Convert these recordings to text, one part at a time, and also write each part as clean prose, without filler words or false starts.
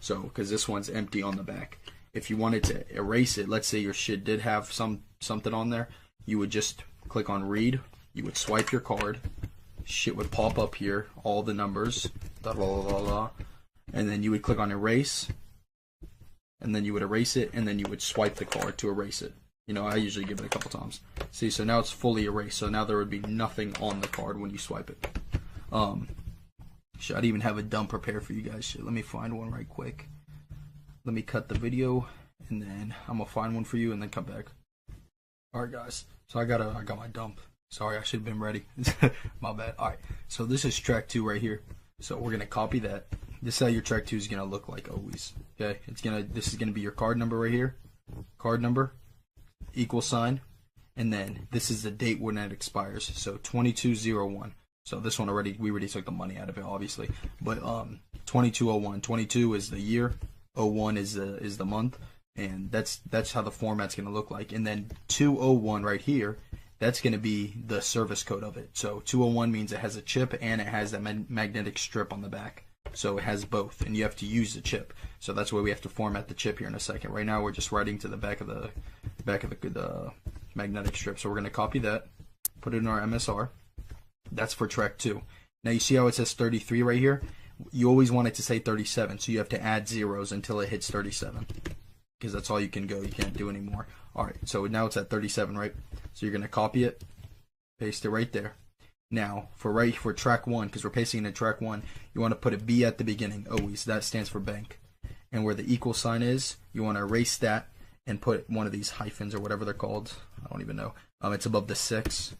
So because this one's empty on the back. If you wanted to erase it, let's say your shit did have something on there, you would just click on read. You would swipe your card. Shit would pop up here, all the numbers, and then you would click on erase, and then you would erase it, and then you would swipe the card to erase it. You know, I usually give it a couple times. See, so now it's fully erased. So now there would be nothing on the card when you swipe it. Shit, I'd even have a dump prepared for you guys. Shit, let me find one right quick. Let me cut the video, and then I'm gonna find one for you, and then come back. All right, guys. So I got my dump. Sorry, I should have been ready. My bad. All right. So this is track 2 right here. So we're gonna copy that. This is how your track 2 is gonna look like always. Okay. This is gonna be your card number right here. Card number, $, and then this is the date when it expires. So 2201. So this one we already took the money out of it, obviously. But 2201. 22 is the year. 01 is the month, and that's how the format's gonna look like. And then 201 right here, that's gonna be the service code of it. So 201 means it has a chip and it has that magnetic strip on the back. So it has both, and you have to use the chip. So that's why we have to format the chip here in a second. Right now we're just writing to the back of the magnetic strip. So we're gonna copy that, put it in our MSR. That's for track 2. Now you see how it says 33 right here? You always want it to say 37, so you have to add zeros until it hits 37, because that's all you can go. You can't do any more. All right, so now it's at 37, right? So you're gonna copy it, paste it right there. Now for track 1, because we're pasting it in track 1, you want to put a B at the beginning always. That stands for bank. And where the = sign is, you want to erase that and put one of these hyphens or whatever they're called. I don't even know. It's above the 6.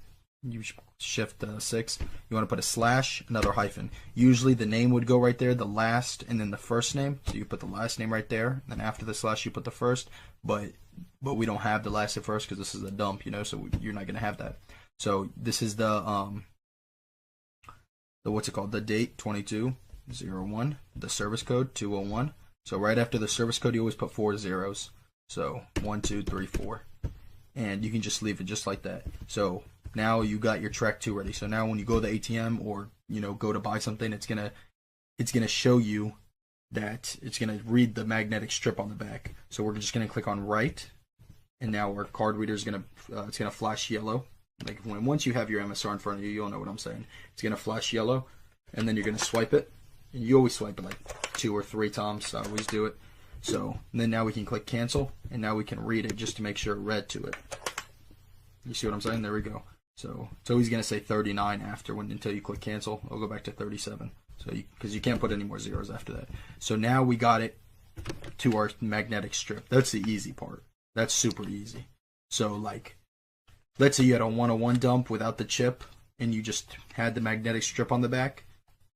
You shift 6. You want to put a / another hyphen. Usually the name would go right there, the last, and then the first name. So you put the last name right there. Then after the / you put the first. But we don't have the last and first because this is a dump, you know. So you're not gonna have that. So this is the what's it called? The date 2201. The service code 201. So right after the service code, you always put 4 zeros. So 1, 2, 3, 4, and you can just leave it just like that. So now you got your track 2 ready. So now when you go to the ATM or go to buy something, it's gonna show you that it's gonna read the magnetic strip on the back. So we're just gonna click on write, and now our card reader is gonna flash yellow. Like once you have your MSR in front of you, you'll know what I'm saying. It's gonna flash yellow, and then you're gonna swipe it. And you always swipe it like 2 or 3 times. So I always do it. So then now we can click cancel, and now we can read it just to make sure it read to it. You see what I'm saying? There we go. So it's always going to say 39 until you click cancel. It'll go back to 37. So because you can't put any more zeros after that. So now we got it to our magnetic strip. That's the easy part. That's super easy. So like, let's say you had a 101 dump without the chip, and you just had the magnetic strip on the back.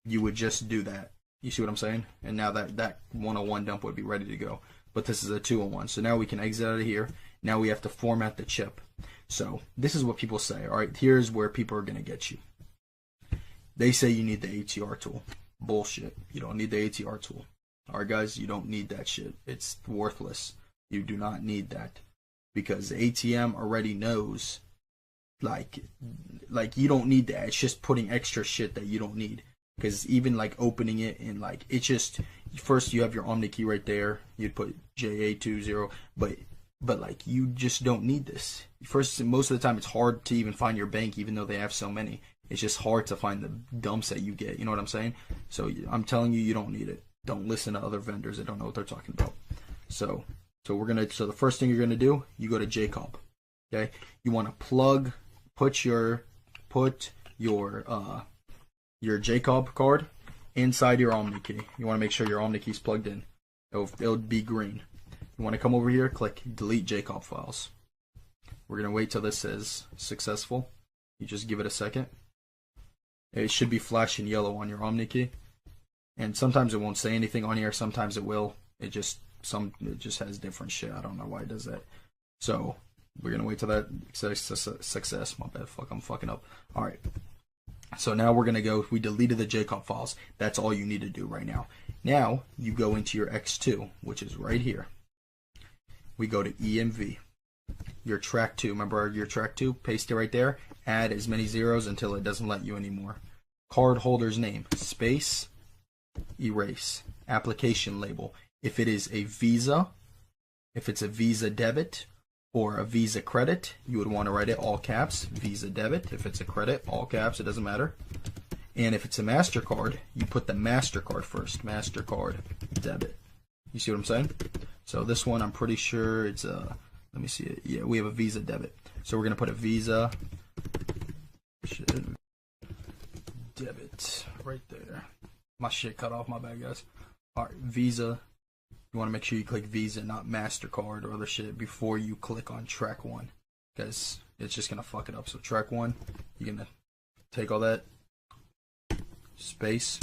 You would just do that. You see what I'm saying? And now that 101 dump would be ready to go. But this is a 201. So now we can exit out of here. Now we have to format the chip. So this is what people say. All right, here's where people are going to get you. They say you need the ATR tool. Bullshit. You don't need the ATR tool. All right, guys, you don't need that shit. It's worthless. You do not need that, because the ATM already knows. Like you don't need that. It's just putting extra shit that you don't need. Because even like opening it and like it's just, first you have your Omni key right there. You'd put JA20, but like you just don't need this. First, most of the time it's hard to even find your bank, even though they have so many. It's just hard to find the dumps that you get. You know what I'm saying? So I'm telling you, you don't need it. Don't listen to other vendors that don't know what they're talking about. So the first thing you're gonna do, you go to Jacob. Okay, you want to put your Jacob card inside your Omni key. You want to make sure your Omni key is plugged in. It'll be green. You want to come over here, click delete Jacob files. We're going to wait till this says successful. You just give it a second. It should be flashing yellow on your Omni key. And sometimes it won't say anything on here. Sometimes it will. It just has different shit. I don't know why it does that. So we're going to wait till that success. My bad. I'm fucking up. All right. So now we're going to go, we deleted the Jacob files. That's all you need to do right now. Now you go into your X2, which is right here. We go to EMV. Your track 2, remember your track 2? Paste it right there. Add as many zeros until it doesn't let you anymore. Card holder's name, space, erase. Application label. If it is a Visa, if it's a Visa debit or a Visa credit, you would want to write it all caps, Visa debit. If it's a credit, all caps, it doesn't matter. And if it's a MasterCard, you put the MasterCard first, MasterCard debit. You see what I'm saying? So this one, I'm pretty sure it's a, let me see it. Yeah, we have a Visa debit. So we're going to put a Visa debit right there. My shit cut off, my bad, guys. All right, Visa. You want to make sure you click Visa, not MasterCard or other shit before you click on track one, because it's just going to fuck it up. So track one, you're going to take all that, space,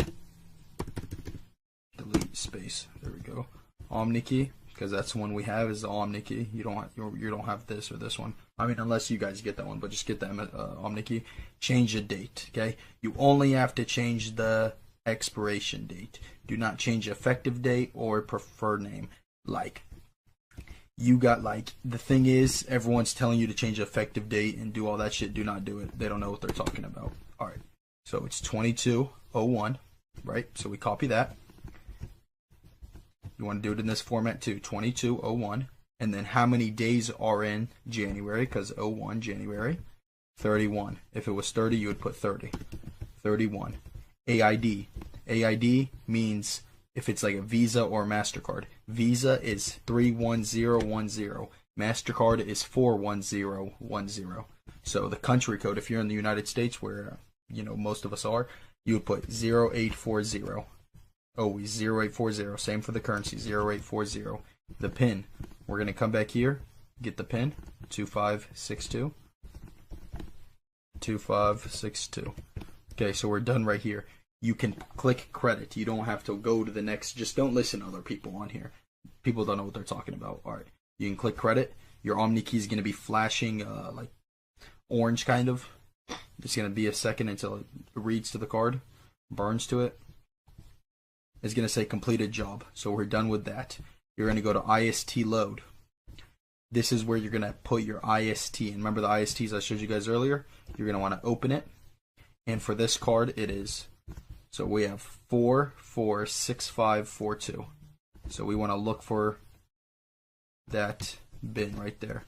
delete, space. There we go. OmniKey, because that's the one we have, is the OmniKey. You don't have this or this one. I mean, unless you guys get that one, but just get the OmniKey. Change the date, okay? You only have to change the expiration date. Do not change effective date or preferred name. Like, you got, like, the thing is, everyone's telling you to change effective date and do all that shit. Do not do it. They don't know what they're talking about. All right. So it's 2201, right? So we copy that. You want to do it in this format too, 2201. And then how many days are in January, because 01, January. 31. If it was 30, you would put 30. 31. AID. AID means if it's like a Visa or MasterCard. Visa is 31010. MasterCard is 41010. So the country code, if you're in the United States, where you know most of us are, you would put 0840. Always 0840. Same for the currency, 0840. The PIN, we're going to come back here, get the PIN, 2562. 2562. Okay, so we're done right here. You can click credit. You don't have to go to the next. Just don't listen to other people on here. People don't know what they're talking about. All right, you can click credit. Your OmniKey is going to be flashing like orange kind of. It's going to be a second until it reads to the card, burns to it. It's going to say completed job. So we're done with that. You're going to go to IST load. This is where you're going to put your IST. And remember the ISTs I showed you guys earlier? You're going to want to open it. And for this card, it is. So we have 446542. So we want to look for that bin right there.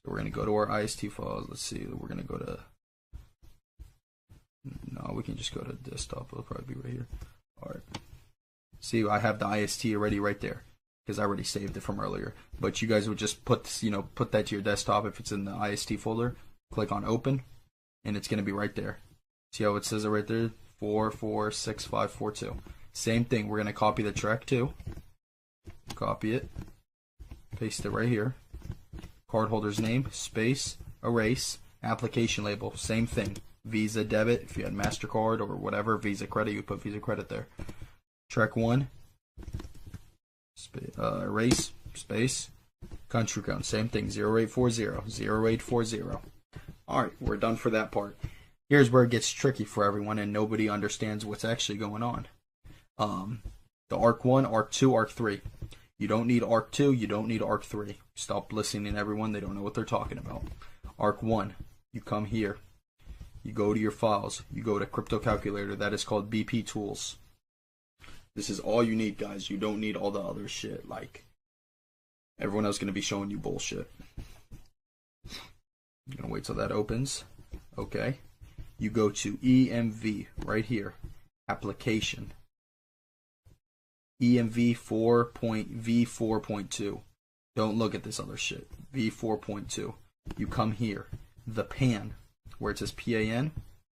So we're going to go to our IST files. Let's see. We're going to go to. No, we can just go to desktop. It'll probably be right here. All right. See, I have the IST already right there because I already saved it from earlier. But you guys would just put that to your desktop if it's in the IST folder. Click on open, and it's going to be right there. See how it says it right there? 446542. Same thing. We're going to copy the track too. Copy it. Paste it right here. Cardholder's name, space, erase, application label. Same thing. Visa debit. If you had MasterCard or whatever, Visa credit, you put Visa credit there. Track 1. Erase, space, country code. Same thing. 0840. 0840. Alright, we're done for that part. Here's where it gets tricky for everyone and nobody understands what's actually going on. The ARC 1, ARC 2, ARC 3. You don't need ARC 2, you don't need ARC 3. Stop listening to everyone, they don't know what they're talking about. ARC 1, you come here. You go to your files. You go to Crypto Calculator. That is called BP Tools. This is all you need, guys. You don't need all the other shit. Like, everyone else is going to be showing you bullshit. I'm going to wait till that opens. Okay. You go to EMV right here. Application. EMV 4.V4.2. Don't look at this other shit. V4.2. You come here. The PAN. Where it says PAN.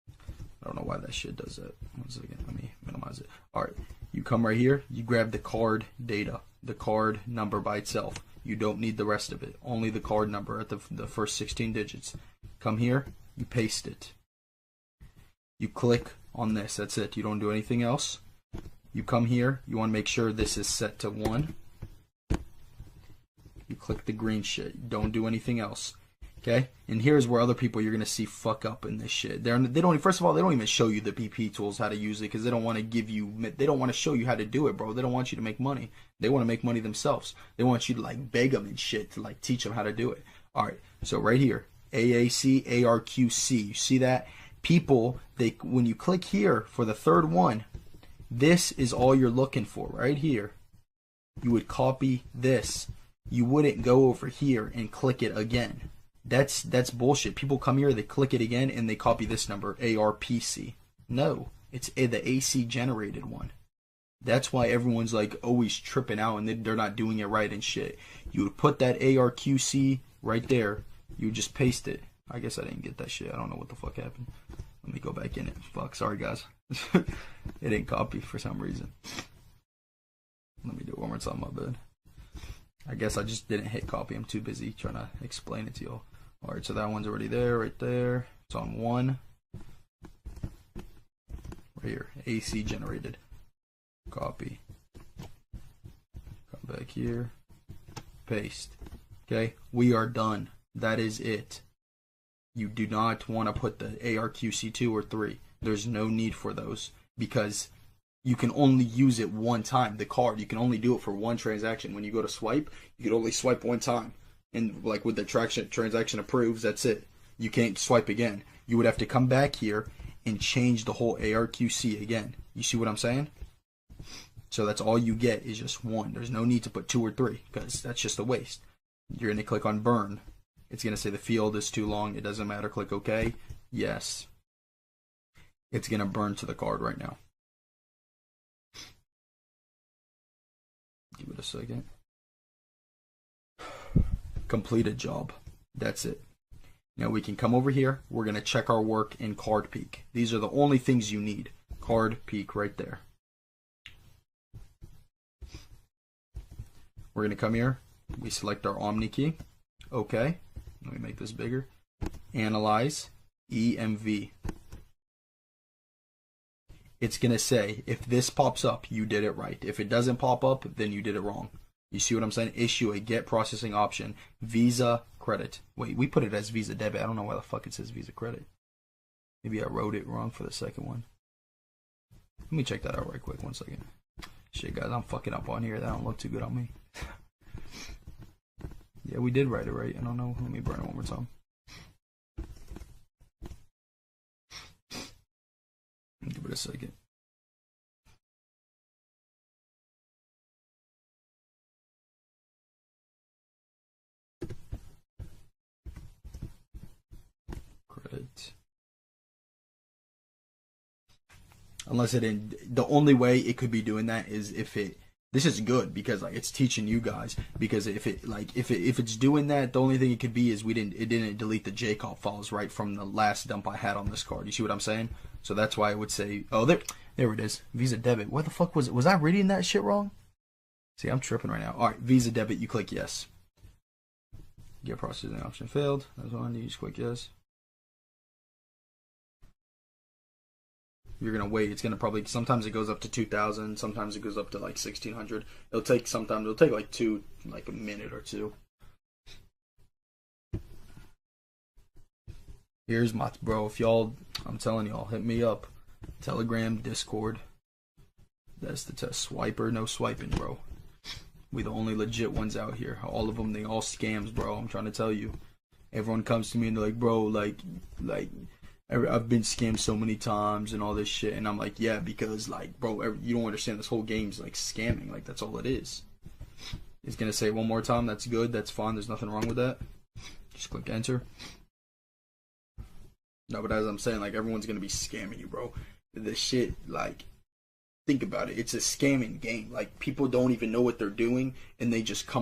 I don't know why that shit does that. Once again, let me minimize it. Alright. You come right here. You grab the card data. The card number by itself. You don't need the rest of it. Only the card number at the first 16 digits. Come here. You paste it. You click on this. That's it. You don't do anything else. You come here. You want to make sure this is set to 1. You click the green shit. Don't do anything else. Okay? And here's where other people you're going to see fuck up in this shit. They don't, first of all, they don't even show you the BP tools, how to use it, because they don't want to give you, they don't want to show you how to do it, bro. They don't want you to make money. They want to make money themselves. They want you to, like, beg them and shit to, like, teach them how to do it. Alright, so right here, AAC, ARQC. You see that? People, when you click here for the third one, this is all you're looking for right here. You would copy this. You wouldn't go over here and click it again. That's bullshit. People come here, they click it again, and they copy this number, ARPC. No, it's the AC generated one. That's why everyone's like always tripping out and they're not doing it right and shit. You would put that ARQC right there. You would just paste it. I guess I didn't get that shit. I don't know what the fuck happened. Let me go back in it. Fuck, sorry guys. It didn't copy for some reason. Let me do it one more time, my bad. I guess I just didn't hit copy. I'm too busy trying to explain it to y'all. Alright, so that one's already there, right there. It's on 1. Right here, AC generated. Copy. Come back here. Paste. Okay, we are done. That is it. You do not want to put the ARQC2 or 3. There's no need for those because you can only use it one time. The card, you can only do it for one transaction. When you go to swipe, you can only swipe one time. And like with the transaction approves, that's it. You can't swipe again. You would have to come back here and change the whole ARQC again. You see what I'm saying? So that's all you get is just one. There's no need to put 2 or 3 because that's just a waste. You're going to click on burn. It's going to say the field is too long. It doesn't matter. Click OK. Yes. It's going to burn to the card right now. Give it a second. Completed job. That's it. Now we can come over here. We're going to check our work in Card Peek. These are the only things you need. Card Peek right there. We're going to come here. We select our Omni key. OK. Let me make this bigger. Analyze. EMV. It's going to say, if this pops up, you did it right. If it doesn't pop up, then you did it wrong. You see what I'm saying? Issue a get processing option. Visa credit. Wait, we put it as Visa debit. I don't know why the fuck it says Visa credit. Maybe I wrote it wrong for the second one. Let me check that out right quick. 1 second. Shit, guys, I'm fucking up on here. That don't look too good on me. Yeah, we did write it right. I don't know. Let me burn it one more time. Give it a second. Credit. Unless it didn't. The only way it could be doing that is if it. This is good because like it's teaching you guys. Because if it's doing that, the only thing it could be is it didn't delete the JCOP files right from the last dump I had on this card. You see what I'm saying? So that's why I would say, oh, there it is. Visa debit. What the fuck was it? Was I reading that shit wrong? See, I'm tripping right now. All right, Visa debit. You click yes. Get processing option failed. That's one. You just click yes. You're gonna wait. It's gonna probably sometimes it goes up to 2,000. Sometimes it goes up to like 1,600. It'll take like a minute or two. Here's my bro. If y'all, I'm telling y'all, hit me up. Telegram, Discord. That's the test. Swiper, no swiping, bro. We the only legit ones out here. All of them, they all scams, bro. I'm trying to tell you. Everyone comes to me and they're like, bro, like. I've been scammed so many times and all this shit, and I'm like, yeah, because like, bro, you don't understand. This whole game's like scamming. Like that's all it is. It's gonna say one more time. That's good. That's fine. There's nothing wrong with that. Just click enter. No, but as I'm saying, like everyone's gonna be scamming you, bro. This shit, like, think about it. It's a scamming game. Like people don't even know what they're doing, and they just come